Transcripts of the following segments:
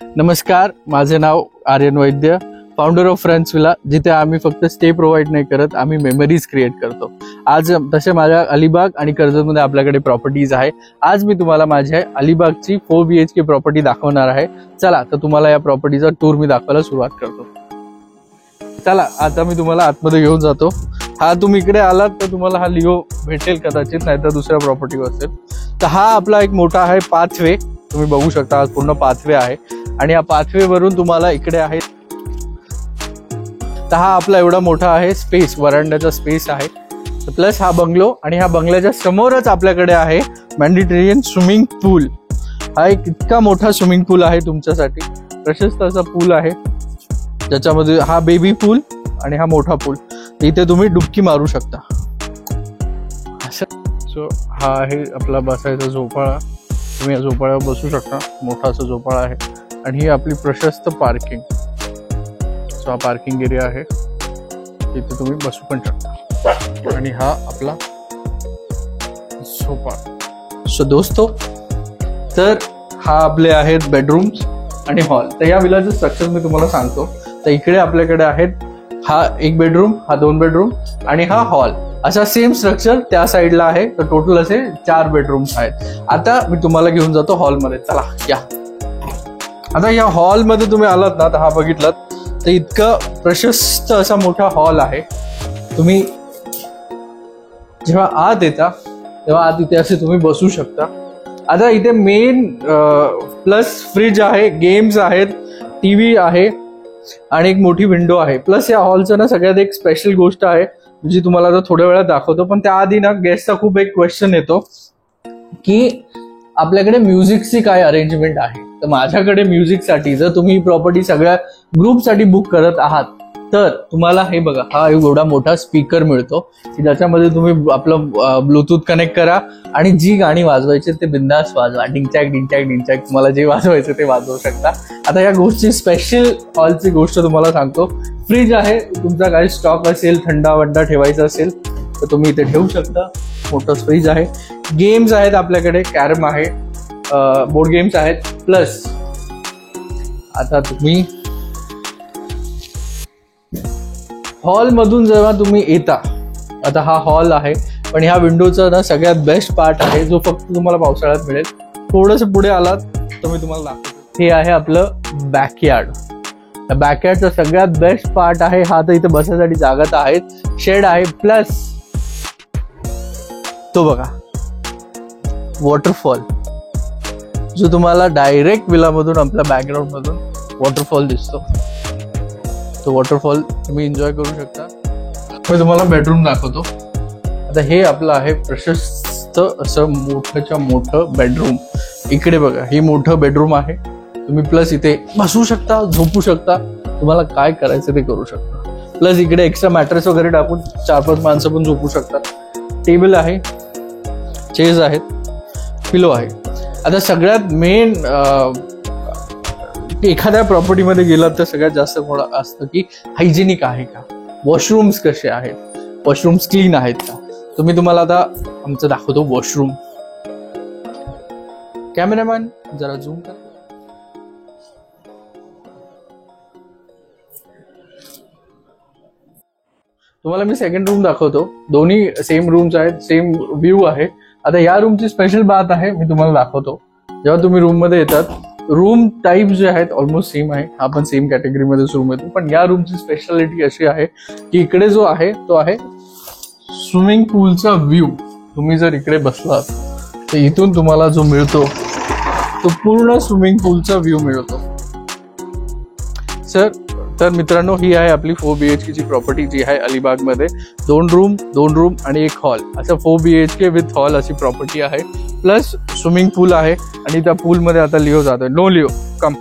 नमस्कार, माझे नाव आर्यन वैद्य, founder of friends villa, जिथे आम्ही फक्त स्टे प्रोव्हाइड नाही करत, आम्ही मेमरीज क्रिएट करतो। आज तसे माझ्या अलिबाग आणि कर्जतमध्ये आपल्याकडे प्रॉपर्टीज आहे। आज मी तुम्हाला माझ्या अलिबागची 4 BHK प्रॉपर्टी दाखवणार आहे। चला तर तुम्हाला या प्रॉपर्टीचा टूर मी दाखवायला सुरुवात करतो। चला आता मी तुम्हाला आतमध्ये घेऊन जातो। हा तुम्ही इकडे आलात तर तुम्हाला हा लिओ भेटेल कदाचित, नाही तर दुसऱ्या प्रॉपर्टीवर असेल। तर हा आपला एक मोठा आहे पाथवे, तुम्ही बघू शकता हा पूर्ण पाथवे आहे आणि या पाथवे वरून तुम्हाला इकडे आहे। तर हा आपला एवढा मोठा आहे स्पेस, वरांड्याचा स्पेस आहे, प्लस हा बंगलो आणि ह्या बंगल्याच्या समोरच आपल्याकडे आहे मेडिटेरेनियन स्विमिंग पूल। हा एक इतका मोठा स्विमिंग पूल आहे तुमच्यासाठी, प्रशस्त असा पूल आहे ज्याच्यामध्ये हा बेबी पूल आणि हा मोठा पूल, इथे तुम्ही डुबकी मारू शकता। सो हा आहे आपला बसायचा झोपाळा, तुम्ही या झोपाळ्यावर बसू शकता, मोठा असा झोपाळा आहे। आणि ही आपली प्रशस्त पार्किंग, सो हा पार्किंग एरिया आहे, इथे तुम्ही बसू पण शकता। आणि हा आपला झोपाळा। सो दोस्तो, तर हा आपले आहेत बेडरूम्स आणि हॉल। तर या विलाचं स्ट्रक्चर मी तुम्हाला सांगतो। तर इकडे आपल्याकडे आहेत हा एक बेडरूम, हा 2 बेडरूम आणि हा हॉल, असा सेम स्ट्रक्चर त्या साइडला आहे। तर टोटल असे 4 बेडरूम्स आहेत। आता मी तुम्हाला घेऊन जातो हॉलमध्ये, चला या। आता या हॉलमध्ये तुम्ही आलात ना, तर हा बघितलात तर इतका प्रशस्त असा मोठा हॉल आहे। तुम्ही जेव्हा आत येता तेव्हा आत इथे असे तुम्ही बसू शकता। आता इथे मेन प्लस फ्रीज आहे, गेम्स आहेत, टीव्ही आहे आणि एक मोठी विंडो आहे। प्लस या हॉलचं ना सगळ्यात एक स्पेशल गोष्ट आहे जी तुम्हाला आता थोड्या वेळात दाखवतो, पण त्याआधी ना गेस्टचा खूप एक क्वेश्चन येतो की आपल्याकडे म्युझिकची काय अरेंजमेंट आहे। तर माझ्याकडे म्युझिकसाठी, जर तुम्ही ही प्रॉपर्टी सगळ्या ग्रुपसाठी बुक करत आहात तर तुम्हाला हे बघा, हा एवढा मोठा स्पीकर मिळतो की ज्याच्यामध्ये तुम्ही आपलं ब्लूटूथ कनेक्ट करा आणि जी गाणी वाजवायची ते बिंदास वाजवा, डिंचॅक डिंचॅक डिंचॅक, तुम्हाला जे वाजवायचं ते वाजवू शकता। आता या गोष्टी स्पेशल हॉलची गोष्ट तुम्हाला सांगतो, फ्रीज आहे, तुमचा काही स्टॉक असेल, थंडा वंडा ठेवायचा असेल तर तुम्ही इथे ठेवू शकता, मोठं फ्रीज आहे। गेम्स आहेत आपल्याकडे, कॅरम आहे, बोर्ड गेम्स आहेत। प्लस आता तुम्ही हॉल मधून जेव्हा तुम्ही येता, आता हा हॉल आहे, पण ह्या विंडोचा ना सगळ्यात बेस्ट पार्ट आहे जो फक्त तुम्हाला पावसाळ्यात मिळेल। थोडस पुढे आलात तर मी तुम्हाला दाखवतो, हे आहे आपलं बॅकयार्ड। बॅकयार्डचा सगळ्यात बेस्ट पार्ट आहे हा, तर इथे बसायसाठी जागा तर आहेत, शेड आहे, प्लस तो बघा वॉटरफॉल, जो तुम्हाला डायरेक्ट विलामधून आपल्या बॅकग्राऊंड मधून वॉटरफॉल दिसतो। तो वॉटरफॉल तुम्ही एन्जॉय करू शकता। मी तुम्हाला बेडरूम दाखवतो। आता हे आपलं आहे प्रशस्त असं मोठंच्या मोठं बेडरूम। इकडे बघा, हे मोठं बेडरूम आहे, तुम्ही प्लस इथे बसू शकता, झोपू शकता, तुम्हाला काय करायचं ते करू शकता। प्लस इकडे एक्स्ट्रा मॅट्रेस वगैरे टाकून 4-5 माणसं पण झोपू शकतात। टेबल आहे, चेअर्स आहेत, पिलो आहे। आता सगळ्यात मेन, एखाद्या प्रॉपर्टीमध्ये गेलात तर सगळ्यात जास्त असतं की हायजेनिक आहे का, वॉशरूम्स कसे आहेत, वॉशरूम्स क्लीन आहेत का। तर मी तुम्हाला आता आमचं दाखवतो वॉशरूम। कॅमेरामॅन जरा झूम कर। तुम्हाला मी सेकंड रूम दाखवतो, दोन्ही सेम रूम्स आहेत, सेम व्ह्यू आहे। आता या रूमची स्पेशल बात आहे, मी तुम्हाला दाखवतो। जेव्हा तुम्ही रूम मध्ये येतात, रूम टाईप जे आहेत ऑलमोस्ट सेम आहे, हा पण सेम कॅटेगरीमध्येच रूम येतो, पण या रूमची स्पेशालिटी अशी आहे की इकडे जो आहे तो आहे स्विमिंग पूलचा व्ह्यू। तुम्ही जर इकडे बसलात तर इथून तुम्हाला जो मिळतो तो पूर्ण स्विमिंग पूलचा व्ह्यू मिळतो। सर, तर मित्रांनो, ही आहे आपली 4 BHK ची प्रॉपर्टी जी आहे अलिबागमध्ये। 2 रूम आणि 1 हॉल, असं 4 BHK विथ हॉल अशी प्रॉपर्टी आहे। प्लस स्विमिंग पूल आहे आणि त्या पूलमध्ये आता लिओ जातोय, नो लिओ कम।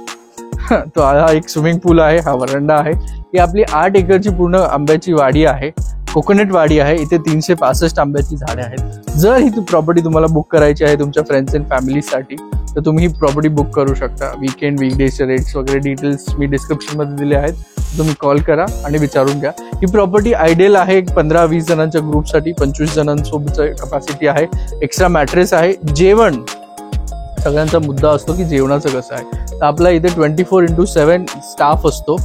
तो हा एक स्विमिंग पूल आहे, हा वरांडा आहे। ही आपली 8 एकरची पूर्ण आंब्याची वाडी आहे, कोकोनट वाडी आहे। इथे 365 आंब्याची झाडे आहेत। जर ही प्रॉपर्टी तुम्हाला बुक करायची आहे तुमच्या फ्रेंड्स अँड फॅमिलीसाठी तर तुम्ही ही प्रॉपर्टी बुक करू शकता। वीकेंड, वीकडेजचे रेट्स वगैरे डिटेल्स मी डिस्क्रिप्शन मध्ये दिले आहेत, तुम्ही कॉल करा आणि विचारून घ्या। ही प्रॉपर्टी आयडियल आहे 15-20 जणांच्या ग्रुपसाठी, 25 जणांसोबतची कॅपॅसिटी आहे, एक्स्ट्रा मॅट्रेस आहे, जेवण सगळ्यांचा मुद्दा असतो की जेवणाचं कसं आहे. तर आपला इथे 24/7 स्टाफ असतो,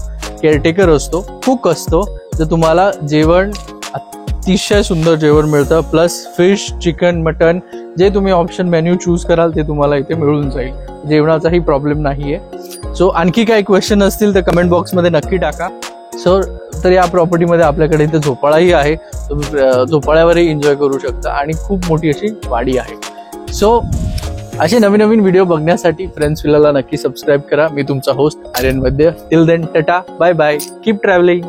केअरटेकर असतो, कुक असतो. तर तुम्हाला जेवण अतिशय सुंदर जेवण मिळतं. प्लस फिश, चिकन, मटन जे तुम्ही ऑप्शन मेन्यू चूज कराल ते तुम्हाला इथे मिळून जाईल. जेवणाचाही प्रॉब्लेम नाहीये. सो आणखी काही क्वेश्चन असतील तर कमेंट बॉक्समध्ये नक्की टाका. सो तर या प्रॉपर्टीमध्ये आपल्याकडे इथे झोपाळाही आहे. तुम्ही झोपाळ्यावरही एन्जॉय करू शकता आणि खूप मोठी अशी वाडी आहे. सो असे नवीन नवीन व्हिडिओ बघण्यासाठी फ्रेंड्स विलाला नक्की सबस्क्राईब करा. मी तुमचा host Aryan Vaidya. Till then tata, bye bye, keep travelling.